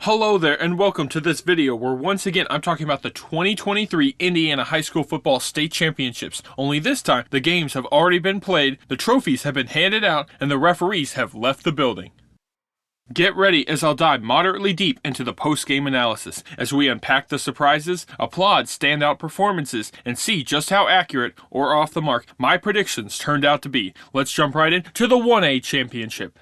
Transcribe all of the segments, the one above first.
Hello there and welcome to this video where once again I'm talking about the 2023 Indiana High School Football State Championships. Only this time the games have already been played, the trophies have been handed out, and the referees have left the building. Get ready as I'll dive moderately deep into the post-game analysis as we unpack the surprises, applaud standout performances, and see just how accurate or off the mark my predictions turned out to be. Let's jump right into the 1A Championship.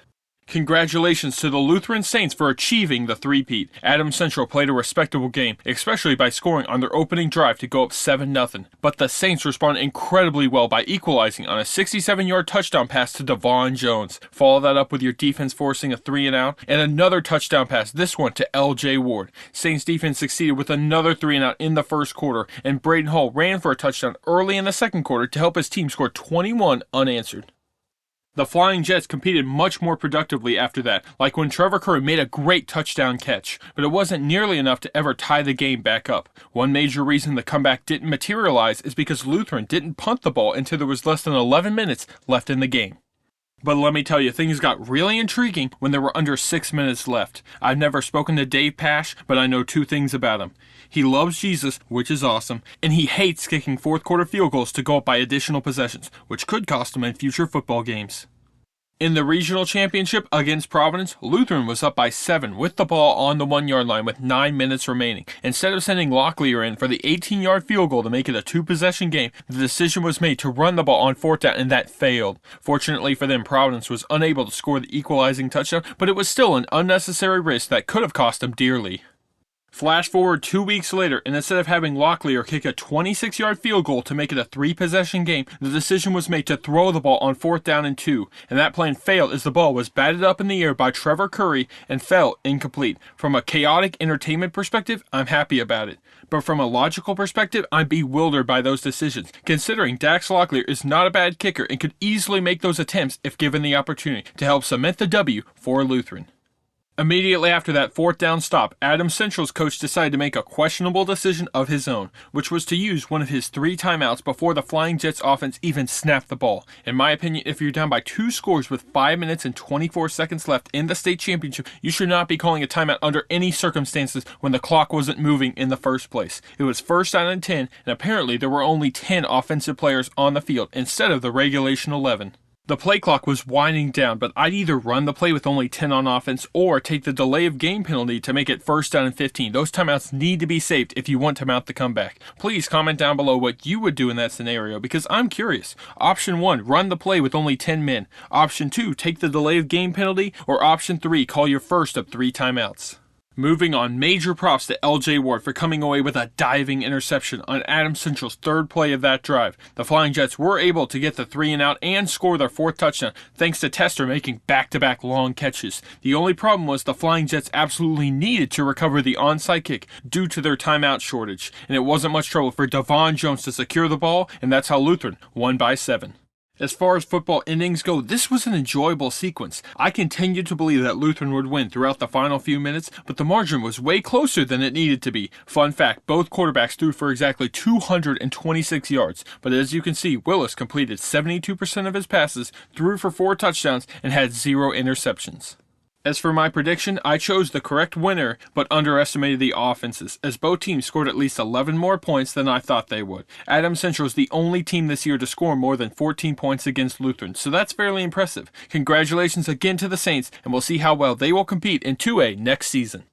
Congratulations to the Lutheran Saints for achieving the three-peat. Adams Central played a respectable game, especially by scoring on their opening drive to go up 7-0. But the Saints responded incredibly well by equalizing on a 67-yard touchdown pass to Devon Jones. Follow that up with your defense forcing a 3-and-out and another touchdown pass, this one to L.J. Ward. Saints defense succeeded with another 3-and-out in the first quarter, and Braden Hall ran for a touchdown early in the second quarter to help his team score 21 unanswered. The Flying Jets competed much more productively after that, like when Trevor Curry made a great touchdown catch, but it wasn't nearly enough to ever tie the game back up. One major reason the comeback didn't materialize is because Lutheran didn't punt the ball until there was less than 11 minutes left in the game. But let me tell you, things got really intriguing when there were under 6 minutes left. I've never spoken to Dave Pasch, but I know two things about him. He loves Jesus, which is awesome, and he hates kicking fourth quarter field goals to go up by additional possessions, which could cost him in future football games. In the regional championship against Providence, Lutheran was up by 7 with the ball on the 1-yard line with 9 minutes remaining. Instead of sending Locklear in for the 18-yard field goal to make it a two-possession game, the decision was made to run the ball on fourth down, and that failed. Fortunately for them, Providence was unable to score the equalizing touchdown, but it was still an unnecessary risk that could have cost them dearly. Flash forward 2 weeks later, and instead of having Locklear kick a 26-yard field goal to make it a three-possession game, the decision was made to throw the ball on fourth down and 2, and that plan failed as the ball was batted up in the air by Trevor Curry and fell incomplete. From a chaotic entertainment perspective, I'm happy about it. But from a logical perspective, I'm bewildered by those decisions, considering Dax Locklear is not a bad kicker and could easily make those attempts if given the opportunity to help cement the W for Lutheran. Immediately after that fourth down stop, Adams Central's coach decided to make a questionable decision of his own, which was to use one of his 3 timeouts before the Flying Jets offense even snapped the ball. In my opinion, if you're down by 2 scores with 5 minutes and 24 seconds left in the state championship, you should not be calling a timeout under any circumstances when the clock wasn't moving in the first place. It was first down and 10, and apparently there were only 10 offensive players on the field instead of the regulation 11. The play clock was winding down, but I'd either run the play with only 10 on offense or take the delay of game penalty to make it first down and 15. Those timeouts need to be saved if you want to mount the comeback. Please comment down below what you would do in that scenario because I'm curious. Option 1, run the play with only 10 men. Option 2, take the delay of game penalty. Or option 3, call your first of 3 timeouts. Moving on, major props to L.J. Ward for coming away with a diving interception on Adams Central's third play of that drive. The Flying Jets were able to get the 3-and-out and score their 4th touchdown thanks to Tester making back-to-back long catches. The only problem was the Flying Jets absolutely needed to recover the onside kick due to their timeout shortage, and it wasn't much trouble for Devon Jones to secure the ball, and that's how Lutheran won by 7. As far as football endings go, this was an enjoyable sequence. I continued to believe that Lutheran would win throughout the final few minutes, but the margin was way closer than it needed to be. Fun fact, both quarterbacks threw for exactly 226 yards, but as you can see, Willis completed 72% of his passes, threw for 4 touchdowns, and had 0 interceptions. As for my prediction, I chose the correct winner, but underestimated the offenses, as both teams scored at least 11 more points than I thought they would. Adams Central is the only team this year to score more than 14 points against Lutheran, so that's fairly impressive. Congratulations again to the Saints, and we'll see how well they will compete in 2A next season.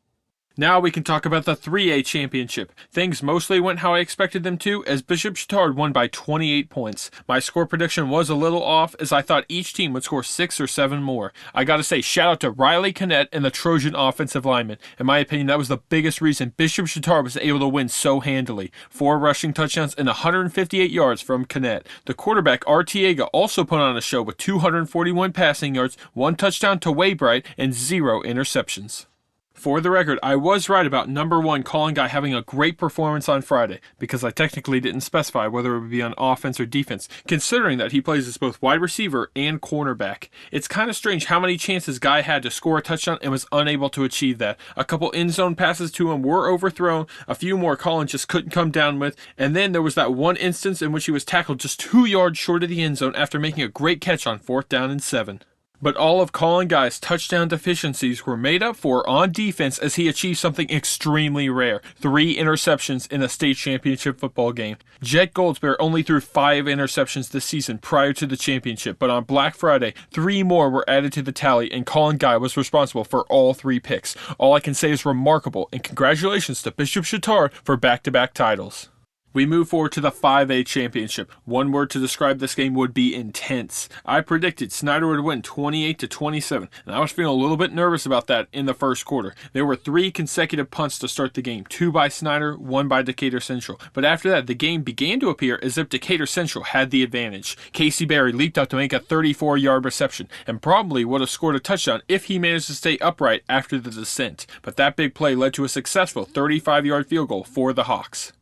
Now we can talk about the 3A championship. Things mostly went how I expected them to, as Bishop Chatard won by 28 points. My score prediction was a little off, as I thought each team would score 6 or 7 more. I gotta say, shout out to Riley Canet and the Trojan offensive lineman. In my opinion, that was the biggest reason Bishop Chatard was able to win so handily. 4 rushing touchdowns and 158 yards from Canet. The quarterback, Artiega, also put on a show with 241 passing yards, 1 touchdown to Waybright, and 0 interceptions. For the record, I was right about number 1 calling guy having a great performance on Friday, because I technically didn't specify whether it would be on offense or defense, considering that he plays as both wide receiver and cornerback. It's kind of strange how many chances Guy had to score a touchdown and was unable to achieve that. A couple end zone passes to him were overthrown, a few more Collins just couldn't come down with, and then there was that one instance in which he was tackled just 2 yards short of the end zone after making a great catch on 4th down and 7. But all of Colin Guy's touchdown deficiencies were made up for on defense as he achieved something extremely rare: 3 interceptions in a state championship football game. Jet Goldsberry only threw 5 interceptions this season prior to the championship, but on Black Friday, 3 more were added to the tally, and Colin Guy was responsible for all 3 picks. All I can say is remarkable, and congratulations to Bishop Chatard for back-to-back titles. We move forward to the 5A championship. One word to describe this game would be intense. I predicted Snyder would win 28-27, and I was feeling a little bit nervous about that in the first quarter. There were 3 consecutive punts to start the game, 2 by Snyder, 1 by Decatur Central. But after that, the game began to appear as if Decatur Central had the advantage. Casey Berry leaped out to make a 34-yard reception, and probably would have scored a touchdown if he managed to stay upright after the descent. But that big play led to a successful 35-yard field goal for the Hawks.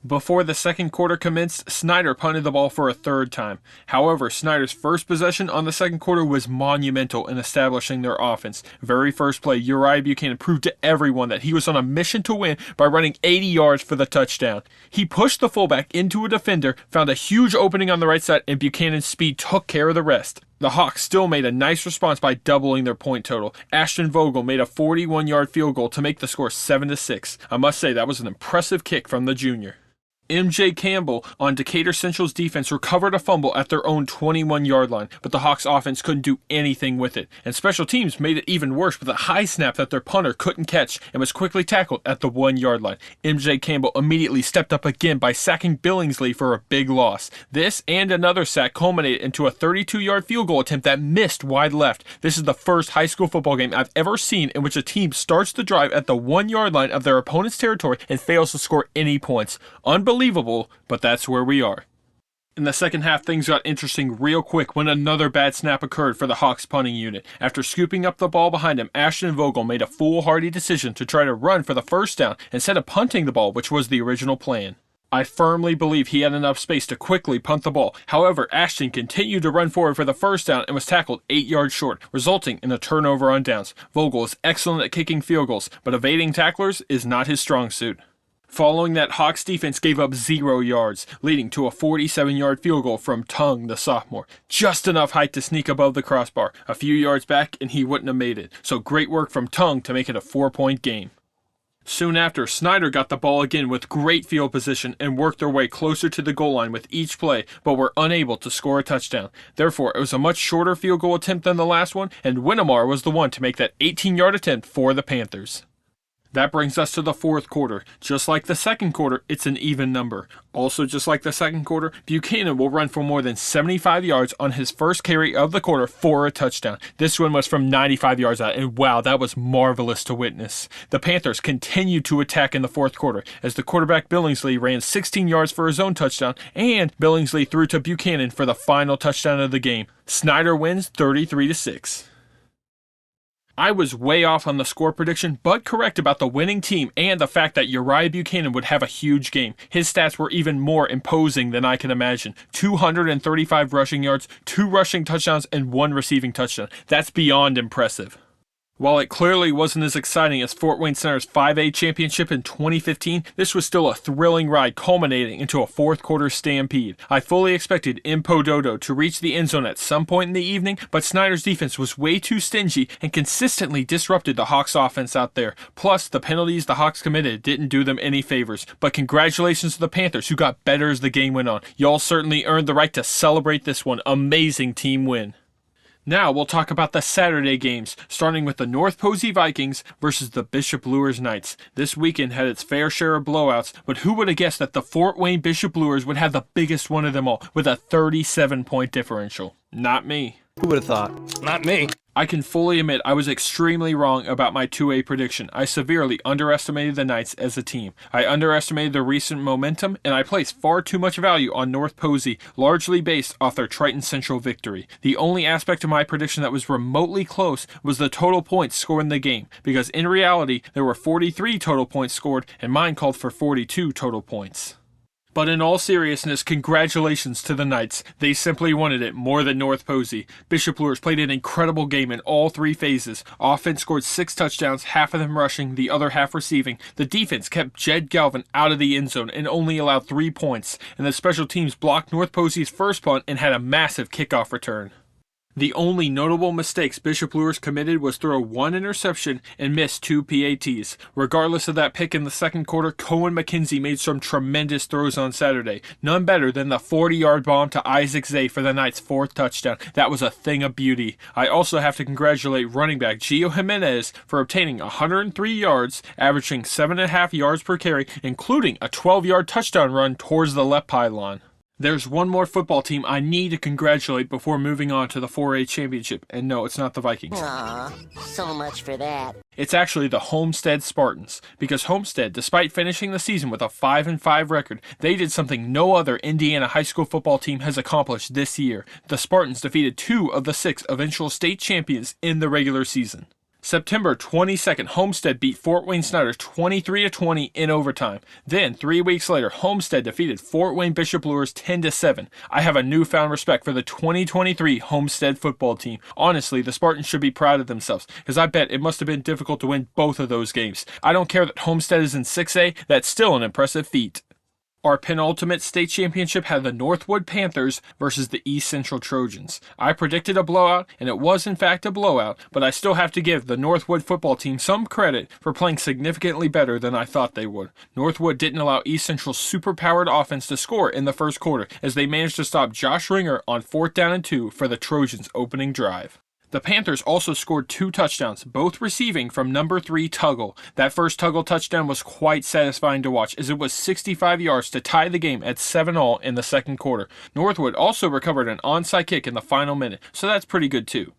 Before the second quarter commenced, Snyder punted the ball for a 3rd time. However, Snyder's first possession on the second quarter was monumental in establishing their offense. Very first play, Uriah Buchanan proved to everyone that he was on a mission to win by running 80 yards for the touchdown. He pushed the fullback into a defender, found a huge opening on the right side, and Buchanan's speed took care of the rest. The Hawks still made a nice response by doubling their point total. Ashton Vogel made a 41-yard field goal to make the score 7-6. I must say that was an impressive kick from the junior. MJ Campbell on Decatur Central's defense recovered a fumble at their own 21-yard line, but the Hawks offense couldn't do anything with it. And special teams made it even worse with a high snap that their punter couldn't catch and was quickly tackled at the 1-yard line. MJ Campbell immediately stepped up again by sacking Billingsley for a big loss. This and another sack culminated into a 32-yard field goal attempt that missed wide left. This is the first high school football game I've ever seen in which a team starts the drive at the 1-yard line of their opponent's territory and fails to score any points. Unbelievable, but that's where we are. In the second half, things got interesting real quick when another bad snap occurred for the Hawks punting unit. After scooping up the ball behind him, Ashton Vogel made a foolhardy decision to try to run for the first down instead of punting the ball, which was the original plan. I firmly believe he had enough space to quickly punt the ball. However, Ashton continued to run forward for the first down and was tackled 8 yards short, resulting in a turnover on downs. Vogel is excellent at kicking field goals, but evading tacklers is not his strong suit. Following that, Hawks defense gave up 0 yards, leading to a 47-yard field goal from Tung, the sophomore. Just enough height to sneak above the crossbar. A few yards back and he wouldn't have made it. So great work from Tung to make it a 4-point game. Soon after, Snyder got the ball again with great field position and worked their way closer to the goal line with each play, but were unable to score a touchdown. Therefore, it was a much shorter field goal attempt than the last one, and Winnemar was the one to make that 18-yard attempt for the Panthers. That brings us to the fourth quarter. Just like the second quarter, it's an even number. Also, just like the second quarter, Buchanan will run for more than 75 yards on his first carry of the quarter for a touchdown. This one was from 95 yards out, and wow, that was marvelous to witness. The Panthers continued to attack in the fourth quarter as the quarterback Billingsley ran 16 yards for his own touchdown, and Billingsley threw to Buchanan for the final touchdown of the game. Snyder wins 33-6. I was way off on the score prediction, but correct about the winning team and the fact that Uriah Buchanan would have a huge game. His stats were even more imposing than I can imagine. 235 rushing yards, 2 rushing touchdowns, and 1 receiving touchdown. That's beyond impressive. While it clearly wasn't as exciting as Fort Wayne Center's 5A championship in 2015, this was still a thrilling ride culminating into a fourth quarter stampede. I fully expected Impo Dodo to reach the end zone at some point in the evening, but Snyder's defense was way too stingy and consistently disrupted the Hawks offense out there. Plus, the penalties the Hawks committed didn't do them any favors. But congratulations to the Panthers, who got better as the game went on. Y'all certainly earned the right to celebrate this one. Amazing team win. Now we'll talk about the Saturday games, starting with the North Posey Vikings versus the Bishop Luers Knights. This weekend had its fair share of blowouts, but who would have guessed that the Fort Wayne Bishop Luers would have the biggest one of them all, with a 37-point differential? Not me. Who would have thought? Not me. I can fully admit I was extremely wrong about my 2A prediction. I severely underestimated the Knights as a team. I underestimated their recent momentum, and I placed far too much value on North Posey, largely based off their Triton Central victory. The only aspect of my prediction that was remotely close was the total points scored in the game, because in reality, there were 43 total points scored, and mine called for 42 total points. But in all seriousness, congratulations to the Knights. They simply wanted it more than North Posey. Bishop Luers played an incredible game in all 3 phases. Offense scored 6 touchdowns, half of them rushing, the other half receiving. The defense kept Jed Galvin out of the end zone and only allowed 3 points. And the special teams blocked North Posey's first punt and had a massive kickoff return. The only notable mistakes Bishop Luers committed was throw one interception and miss two PATs. Regardless of that pick in the second quarter, Cohen McKenzie made some tremendous throws on Saturday. None better than the 40-yard bomb to Isaac Zay for the Knights' fourth touchdown. That was a thing of beauty. I also have to congratulate running back Gio Jimenez for obtaining 103 yards, averaging 7.5 yards per carry, including a 12-yard touchdown run towards the left pylon. There's one more football team I need to congratulate before moving on to the 4A championship, and no, it's not the Vikings. Aw, so much for that. It's actually the Homestead Spartans, because Homestead, despite finishing the season with a 5-5 record, they did something no other Indiana high school football team has accomplished this year. The Spartans defeated 2 of the 6 eventual state champions in the regular season. September 22nd, Homestead beat Fort Wayne Snyder 23-20 in overtime. Then, 3 weeks later, Homestead defeated Fort Wayne Bishop Luers 10-7. I have a newfound respect for the 2023 Homestead football team. Honestly, the Spartans should be proud of themselves, because I bet it must have been difficult to win both of those games. I don't care that Homestead is in 6A, that's still an impressive feat. Our penultimate state championship had the Northwood Panthers versus the East Central Trojans. I predicted a blowout, and it was in fact a blowout, but I still have to give the Northwood football team some credit for playing significantly better than I thought they would. Northwood didn't allow East Central's super-powered offense to score in the first quarter, as they managed to stop Josh Ringer on 4th down and 2 for the Trojans' opening drive. The Panthers also scored 2 touchdowns, both receiving from number 3 Tuggle. That first Tuggle touchdown was quite satisfying to watch, as it was 65 yards to tie the game at 7-all in the second quarter. Northwood also recovered an onside kick in the final minute, so that's pretty good too.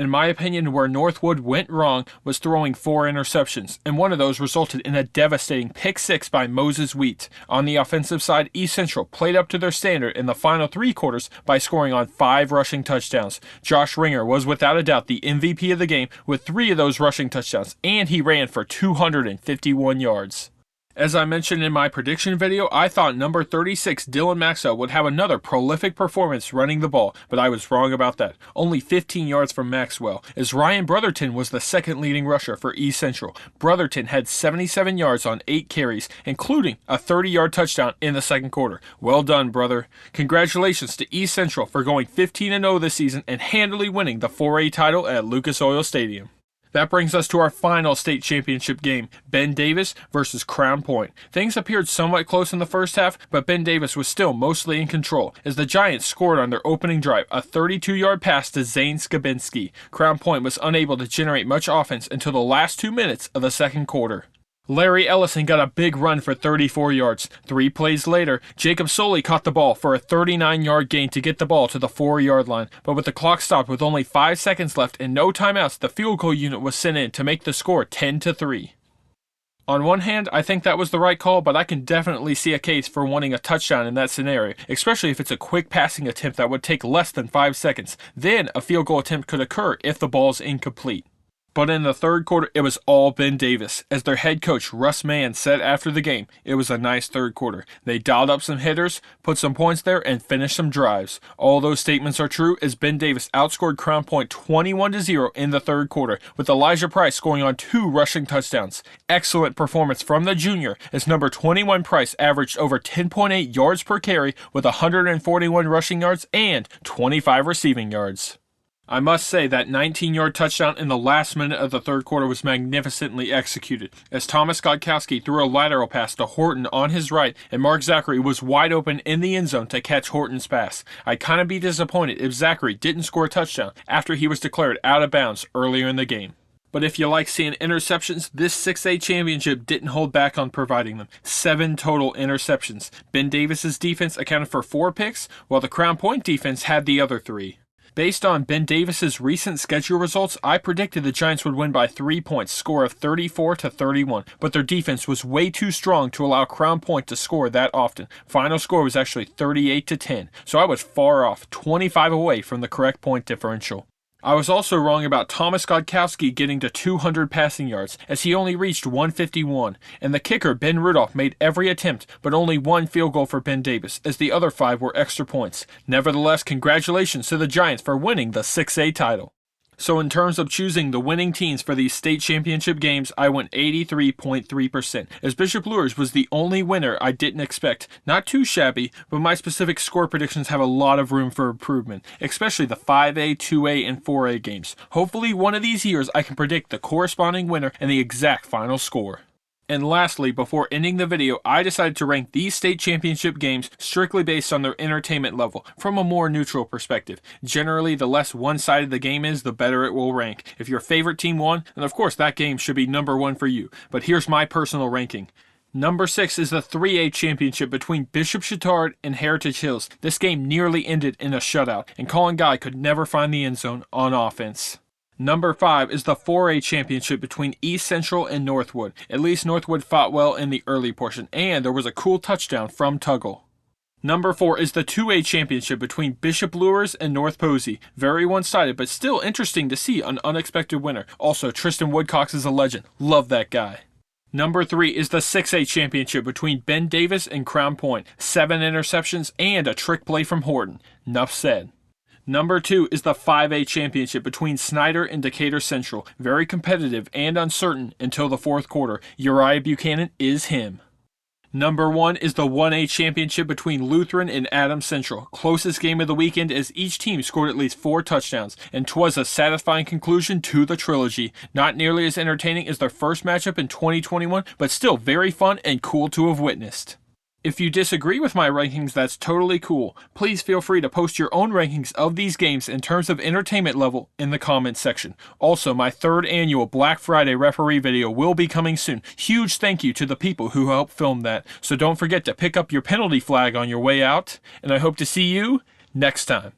In my opinion, where Northwood went wrong was throwing 4 interceptions, and one of those resulted in a devastating pick 6 by Moses Wheat. On the offensive side, East Central played up to their standard in the final 3 quarters by scoring on 5 rushing touchdowns. Josh Ringer was without a doubt the MVP of the game with 3 of those rushing touchdowns, and he ran for 251 yards. As I mentioned in my prediction video, I thought number 36 Dylan Maxwell would have another prolific performance running the ball, but I was wrong about that. Only 15 yards from Maxwell, as Ryan Brotherton was the second leading rusher for East Central. Brotherton had 77 yards on 8 carries, including a 30-yard touchdown in the second quarter. Well done, brother. Congratulations to East Central for going 15-0 this season and handily winning the 4A title at Lucas Oil Stadium. That brings us to our final state championship game, Ben Davis versus Crown Point. Things appeared somewhat close in the first half, but Ben Davis was still mostly in control, as the Giants scored on their opening drive, a 32-yard pass to Zane Skabinski. Crown Point was unable to generate much offense until the last 2 minutes of the second quarter. Larry Ellison got a big run for 34 yards. 3 plays later, Jacob Soley caught the ball for a 39-yard gain to get the ball to the 4-yard line, but with the clock stopped with only 5 seconds left and no timeouts, the field goal unit was sent in to make the score 10-3. On one hand, I think that was the right call, but I can definitely see a case for wanting a touchdown in that scenario, especially if it's a quick passing attempt that would take less than 5 seconds. Then a field goal attempt could occur if the ball's incomplete. But in the third quarter, it was all Ben Davis. As their head coach, Russ Mann, said after the game, it was a nice third quarter. They dialed up some hitters, put some points there, and finished some drives. All those statements are true, as Ben Davis outscored Crown Point 21-0 in the third quarter, with Elijah Price scoring on 2 rushing touchdowns. Excellent performance from the junior, as number 21 Price averaged over 10.8 yards per carry with 141 rushing yards and 25 receiving yards. I must say that 19-yard touchdown in the last minute of the third quarter was magnificently executed, as Thomas Godkowski threw a lateral pass to Horton on his right, and Mark Zachary was wide open in the end zone to catch Horton's pass. I'd kind of be disappointed if Zachary didn't score a touchdown after he was declared out of bounds earlier in the game. But if you like seeing interceptions, this 6A championship didn't hold back on providing them. 7 total interceptions. Ben Davis's defense accounted for 4 picks, while the Crown Point defense had the other 3. Based on Ben Davis's recent schedule results, I predicted the Giants would win by 3 points, score of 34-31, but their defense was way too strong to allow Crown Point to score that often. Final score was actually 38-10, so I was far off, 25 away from the correct point differential. I was also wrong about Thomas Godkowski getting to 200 passing yards, as he only reached 151, and the kicker Ben Rudolph made every attempt, but only 1 field goal for Ben Davis, as the other 5 were extra points. Nevertheless, congratulations to the Giants for winning the 6A title. So in terms of choosing the winning teams for these state championship games, I went 83.3%, as Bishop Luers was the only winner I didn't expect. Not too shabby, but my specific score predictions have a lot of room for improvement, especially the 5A, 2A, and 4A games. Hopefully one of these years I can predict the corresponding winner and the exact final score. And lastly, before ending the video, I decided to rank these state championship games strictly based on their entertainment level, from a more neutral perspective. Generally, the less one-sided the game is, the better it will rank. If your favorite team won, then of course that game should be number 1 for you. But here's my personal ranking. Number 6 is the 3A championship between Bishop Chatard and Heritage Hills. This game nearly ended in a shutout, and Colin Guy could never find the end zone on offense. Number 5 is the 4A championship between East Central and Northwood. At least Northwood fought well in the early portion, and there was a cool touchdown from Tuggle. Number 4 is the 2A championship between Bishop Luers and North Posey. Very one-sided, but still interesting to see an unexpected winner. Also, Tristan Woodcox is a legend. Love that guy. Number 3 is the 6A championship between Ben Davis and Crown Point. 7 interceptions and a trick play from Horton. Nuff said. Number 2 is the 5A championship between Snyder and Decatur Central. Very competitive and uncertain until the fourth quarter. Uriah Buchanan is him. Number 1 is the 1A championship between Lutheran and Adams Central. Closest game of the weekend as each team scored at least 4 touchdowns, and 'twas a satisfying conclusion to the trilogy. Not nearly as entertaining as their first matchup in 2021, but still very fun and cool to have witnessed. If you disagree with my rankings, that's totally cool. Please feel free to post your own rankings of these games in terms of entertainment level in the comments section. Also, my 3rd annual Black Friday referee video will be coming soon. Huge thank you to the people who helped film that. So don't forget to pick up your penalty flag on your way out, and I hope to see you next time.